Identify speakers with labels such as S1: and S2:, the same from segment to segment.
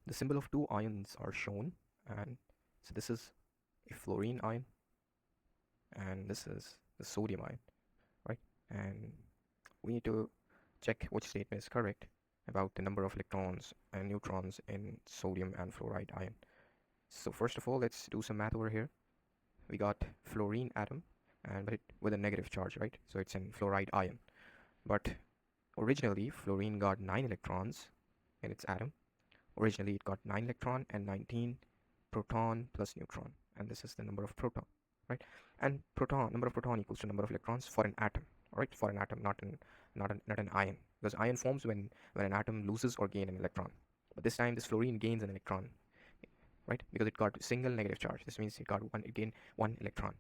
S1: the symbol of two ions are shown, and so this is a fluorine ion and this is the sodium ion, right? And we need to check which statement is correct about the number of electrons and neutrons in sodium and fluoride ion. So first of all, let's do some math over here. We got fluorine atom but with a negative charge, right? So it's in fluoride ion. But originally fluorine got 9 electrons in its atom. Originally it got 9 electron and 19 proton plus neutron, and this is the number of proton, right? And number of proton equals to number of electrons for an atom, right? For an atom, not an ion, because ion forms when an atom loses or gains an electron. But this time this fluorine gains an electron, right? Because it got single negative charge. This means it gained 1 electron.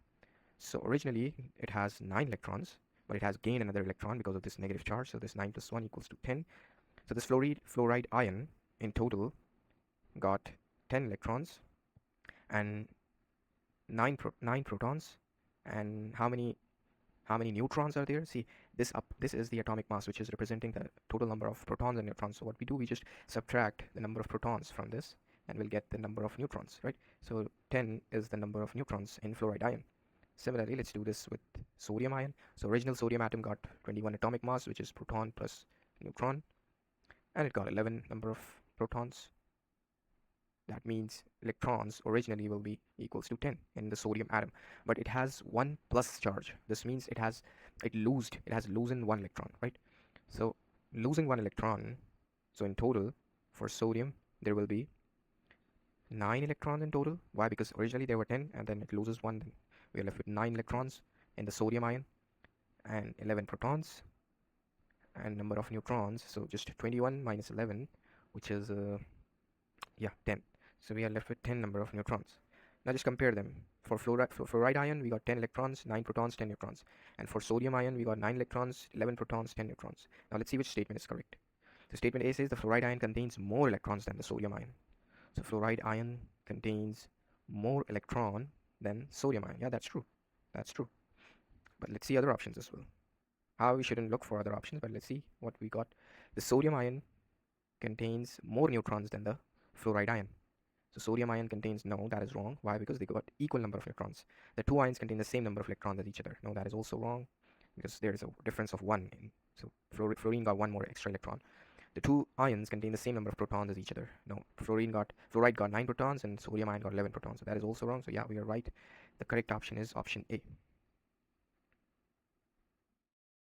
S1: So originally it has 9 electrons, but it has gained another electron because of this negative charge. So this 9 plus 1 equals to 10. So this fluoride ion in total got 10 electrons and 9 protons. And how many neutrons are there? See, this is the atomic mass, which is representing the total number of protons and neutrons. So what we do, we just subtract the number of protons from this and we'll get the number of neutrons, right? So 10 is the number of neutrons in fluoride ion. Similarly, let's do this with sodium ion. So original sodium atom got 21 atomic mass, which is proton plus neutron, and it got 11 number of protons. That means electrons originally will be equals to 10 in the sodium atom, but it has 1 plus charge. This means it has loosened 1 electron, right? So losing 1 electron, so in total for sodium there will be 9 electrons in total. Why? Because originally there were 10 and then it loses 1, then we are left with 9 electrons in the sodium ion and 11 protons, and number of neutrons, so just 21 minus 11, which is 10. So we are left with 10 number of neutrons. Now just compare them. For fluoride ion we got 10 electrons, 9 protons, 10 neutrons, and for sodium ion we got 9 electrons, 11 protons, 10 neutrons. Now let's see which statement is correct. So statement A says the fluoride ion contains more electrons than the sodium ion. So fluoride ion contains more electron than sodium ion. Yeah, that's true. That's true. But let's see other options as well. How we shouldn't look for other options, but let's see what we got. The sodium ion contains more neutrons than the fluoride ion. So sodium ion contains, no, that is wrong. Why? Because they got equal number of electrons. The two ions contain the same number of electrons as each other. No, that is also wrong, because there is a difference of 1. So fluorine got 1 more extra electron. The two ions contain the same number of protons as each other. No, fluoride got 9 protons and sodium ion got 11 protons. So that is also wrong. So yeah, we are right. The correct option is option A.